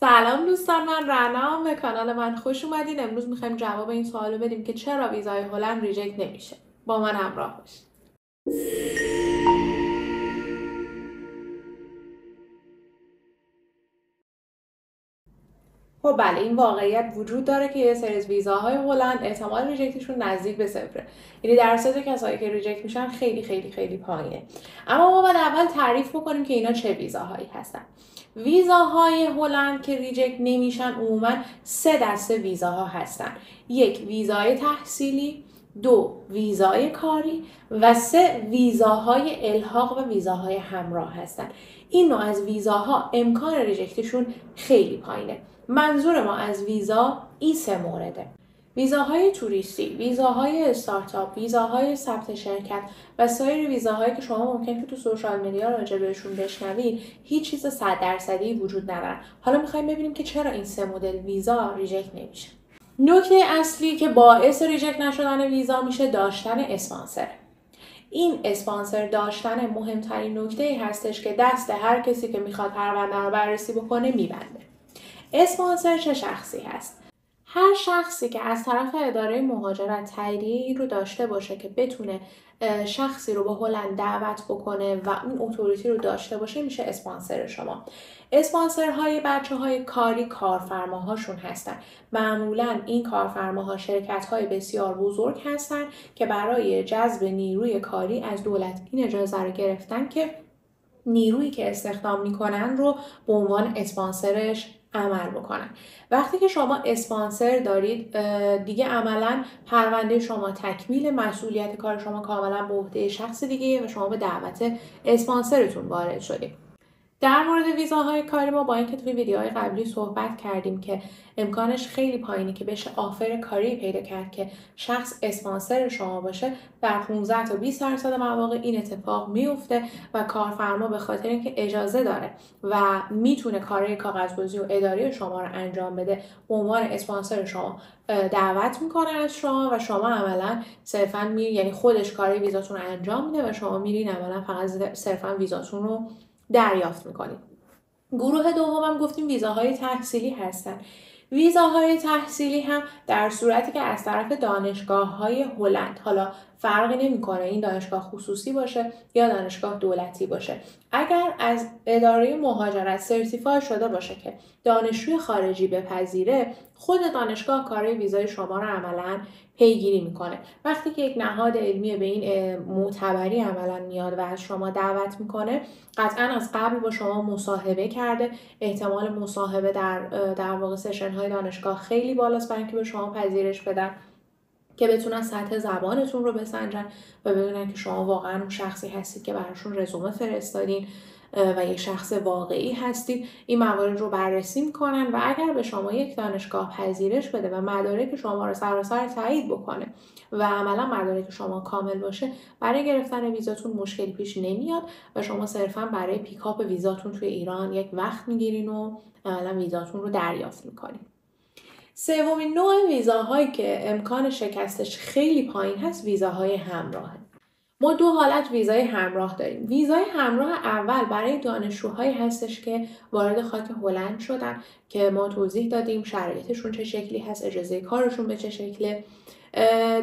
سلام دوستان، من رنام، به کانال من خوش اومدین. امروز میخوایم جواب این سوالو بدیم که چرا ویزای هلند ریجکت نمیشه. با من همراه باشید. خب بله، این واقعیت وجود داره که یه سری از ویزاهای هلند احتمال ریجکتشون نزدیک به صفره. یعنی درصد کسایی که ریجکت میشن خیلی خیلی خیلی پایینه. اما ما باید اول تعریف بکنیم که اینا چه ویزاهایی هستن. ویزاهای هلند که ریجکت نمیشن عموما 3 دسته ویزاها هستن. 1 ویزای تحصیلی، 2 ویزای کاری و 3 ویزاهای الحاق و ویزاهای همراه هستن. این نوع از ویزاها امکان ریجکتشون خیلی پایینه. منظور ما از ویزا این 3 مورده: ویزاهای توریستی، ویزاهای استارتاپ، ویزاهای ثبت شرکت و سایر ویزاهایی که شما ممکنه که تو سوشال مدیا راجع بهشون بشنوید هیچ چیز 100% وجود ندارن. حالا می‌خوایم ببینیم که چرا این 3 مدل ویزا ریجکت نمیشه. نکته اصلی که باعث ریجکت نشدن ویزا میشه داشتن اسپانسر. این اسپانسر داشتن مهمترین نکته هستش که دست هر کسی که میخواد پرونده رو بررسی بکنه میبنده. اسپانسر چه شخصی هست؟ هر شخصی که از طرف اداره مهاجرت تاییدیه این رو داشته باشه که بتونه شخصی رو به هلند دعوت بکنه و اون اتوریتی رو داشته باشه میشه اسپانسر شما. اسپانسرهای بچه‌های کاری کارفرماهاشون هستن. معمولاً این کارفرماها شرکت‌های بسیار بزرگ هستن که برای جذب نیروی کاری از دولت این اجازه رو گرفتن که نیرویی که استخدام میکنن رو به عنوان اسپانسرش عمل بکنن. وقتی که شما اسپانسر دارید دیگه عملا پرونده شما تکمیل، مسئولیت کار شما کاملا به عهده شخص دیگه و شما به دعوت اسپانسرتون وارد شدید. در مورد ویزاهای کاری ما با اینکه توی ویدیوهای قبلی صحبت کردیم که امکانش خیلی پایینه که بشه آفر کاری پیدا کرد که شخص اسپانسر شما باشه، در 15 تا 20% مواقع این اتفاق میفته و کارفرما به خاطر اینکه اجازه داره و میتونه کارهای کاغذبازی و اداری شما رو انجام بده به عنوان اسپانسر شما دعوت میکنه از شما و شما عملا صرفا یعنی خودش کارهای ویزاتون رو انجام میده و شما میرین عملا فقط صرفا ویزاتون رو دریافت میکنید. گروه دومم گفتیم ویزاهای تحصیلی هستن. ویزاهای تحصیلی هم در صورتی که از طرف دانشگاه‌های هلند، حالا فرقی نمی‌کنه این دانشگاه خصوصی باشه یا دانشگاه دولتی باشه، اگر از اداره مهاجرت سرتیفای شده باشه که دانشجوی خارجی بپذیره، خود دانشگاه کارهای ویزای شما رو عملاً پیگیری میکنه. وقتی که یک نهاد علمی به این معتبری عملاً میاد و از شما دعوت میکنه، قطعاً از قبل با شما مصاحبه کرده. احتمال مصاحبه در واقع سشن های دانشگاه خیلی بالاست برای اینکه به شما پذیرش بدن که بتونن سطح زبانتون رو بسنجن و ببینن که شما واقعا اون شخصی هستید که براشون رزومه فرستادین و یک شخص واقعی هستید. این موارد رو بررسی میکنن و اگر به شما یک دانشگاه پذیرش بده و مدارک شما رو سراسر تایید بکنه و عملا مدارک شما کامل باشه، برای گرفتن ویزاتون مشکلی پیش نمیاد و شما صرفا برای پیکاپ ویزاتون توی ایران یک وقت میگیرین و عملا ویزاتون رو دریافت میکنین. سومین نوع ویزاهایی که امکان شکستش خیلی پایین هست ویزاهای همراهه. ما 2 حالت ویزای همراه داریم. ویزای همراه اول برای دانشجوهایی هستش که وارد خاک هلند شدن که ما توضیح دادیم شرایطشون چه شکلی هست، اجازه کارشون به چه شکله.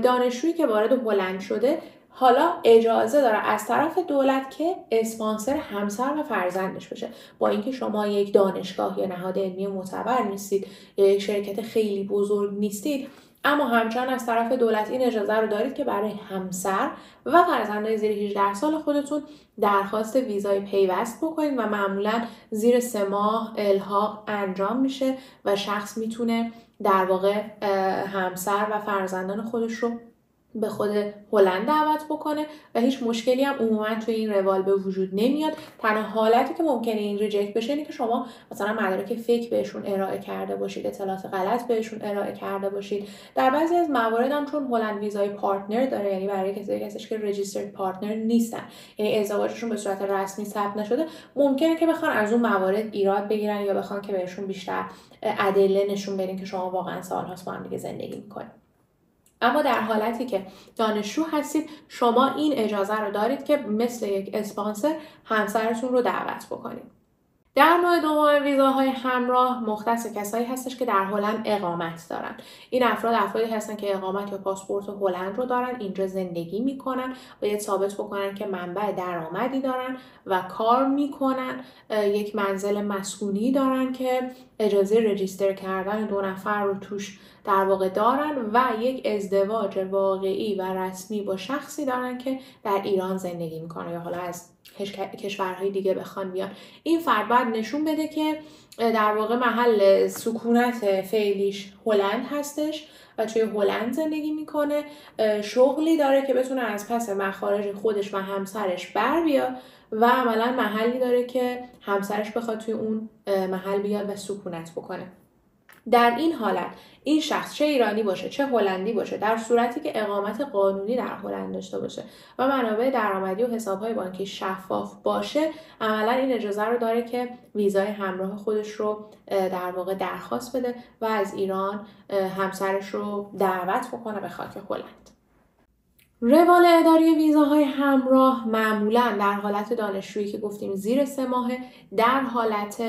دانشجویی که وارد هلند شده حالا اجازه داره از طرف دولت که اسپانسر همسر و فرزندش بشه. با اینکه شما یک دانشگاه یا نهاد علمی معتبر نیستید یا یک شرکت خیلی بزرگ نیستید، اما همچنان از طرف دولت این اجازه رو دارید که برای همسر و فرزندان زیر 18 سال خودتون درخواست ویزای پیوست بکنید و معمولا زیر 3 ماه الحاق انجام میشه و شخص میتونه در واقع همسر و فرزندان خودش رو به خود هلند دعوت بکنه و هیچ مشکلی هم عموما توی این روال به وجود نمیاد. تنها حالتی که ممکنه این ریجکت بشه اینه که شما مثلا مدارک فیک بهشون ارائه کرده باشید، اطلاعات غلط بهشون ارائه کرده باشید. در بعضی از موارد هم چون هلند ویزای پارتنر داره، یعنی برای کسایی که رجیسترد پارتنر نیستن، یعنی ازدواجشون به صورت رسمی ثبت نشده، ممکنه که بخوان از اون موارد ایراد بگیرن یا بخوان که بهشون بیشتر ادله نشون بدین که شما واقعا سال‌هاست با هم دیگه زندگی می‌کنید. اما در حالتی که دانشجو هستید شما این اجازه رو دارید که مثل یک اسپانسر همسرتون رو دعوت بکنید. در نوع دوم ویزاهای همراه مختص کسایی هستش که در هلند اقامت دارن. این افرادی هستن که اقامت یا پاسپورت هلند رو دارن، اینجا زندگی میکنن، باید ثابت بکنن که منبع درآمدی دارن و کار میکنن، یک منزل مسکونی دارن که اجازه رجیستر کردن 2 نفر رو توش در واقع دارن و یک ازدواج واقعی و رسمی با شخصی دارن که در ایران زندگی میکنه یا حالا از کشورهای دیگه بخوان بیان. این فرد باید نشون بده که در واقع محل سکونت فعلیش هلند هستش و توی هلند زندگی میکنه، شغلی داره که بتونه از پس مخارج خودش و همسرش بر بیاد و عملا محلی داره که همسرش بخواد توی اون محل بیاد و سکونت بکنه. در این حالت این شخص چه ایرانی باشه چه هلندی باشه، در صورتی که اقامت قانونی در هلند داشته باشه و منابع درآمدی و حساب‌های بانکی شفاف باشه، عملا این اجازه رو داره که ویزای همراه خودش رو در واقع درخواست بده و از ایران همسرش رو دعوت بکنه به خاک هلند. روال اداری ویزاهای همراه معمولا در حالت دانشجویی که گفتیم زیر 3 ماهه، در حالت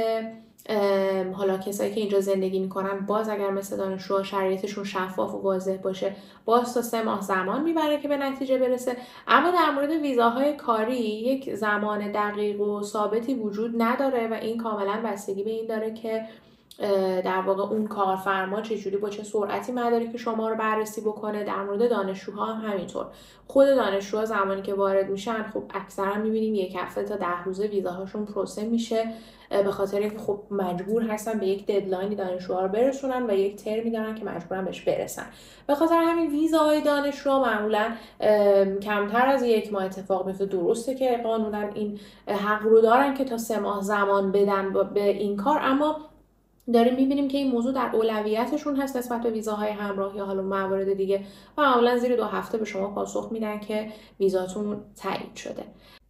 حالا کسایی که اینجا زندگی میکنن باز اگر مثل دانشجوها شرایطشون شفاف و واضح باشه باز تا 3 ماه زمان میبره که به نتیجه برسه. اما در مورد ویزاهای کاری یک زمان دقیق و ثابتی وجود نداره و این کاملا بستگی به این داره که در واقع اون کارفرما چجوری با چه سرعتی مدارک شما رو بررسی بکنه. در مورد دانشجوها هم همینطور. خود دانشجوها زمانی که وارد میشن خب اکثرا میبینیم 1 هفته تا 10 روزه ویزاهاشون پروسه میشه، به خاطر اینکه خب مجبور هستن به یک ددلاینی دانشجوها رو برسونن و یک ترمی دارن که مجبورن بهش برسن. به خاطر همین ویزاهای دانشجو معمولا کمتر از 1 ماه اتفاق میفته. درسته که قانونا این حق رو دارن که تا 3 ماه زمان بدن به این کار، اما داریم میبینیم که این موضوع در اولویتشون هست نسبت به ویزاهای همراه یا حالا موارد دیگه و معمولا زیر 2 هفته به شما پاسخ میدن که ویزاتون تایید شده.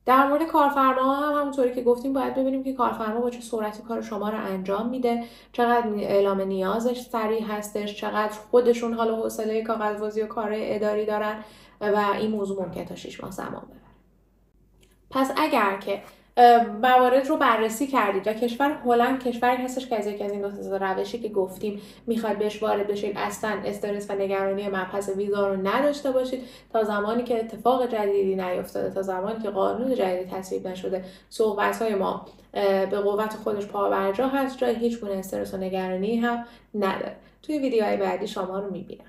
در مورد کارفرما هم همونطوری که گفتیم باید ببینیم که کارفرما با چه سرعتی کار شما رو انجام میده، چقدر اعلام نیازش سریع هستش، چقدر خودشون حالا حوصله کاغذبازی و کار اداری دارن و این موضوع ممکنه تا 6 ماه زمان ببره. پس اگر که موارد رو بررسی کردید و کشور هلند کشوری هستش که از یک از این 2 روشی که گفتیم میخواید بهش وارد بشید اصلا استرس و نگرانی مبحث ویزا رو نداشته باشید تا زمانی که اتفاق جدیدی نیفتاده، تا زمانی که قانون جدیدی تصویب نشده، صحبت‌های ما به قوت خودش پابرجا هست، جای هیچ گونه استرس و نگرانی هم نداره. توی ویدیوهای بعدی شما رو میبینم.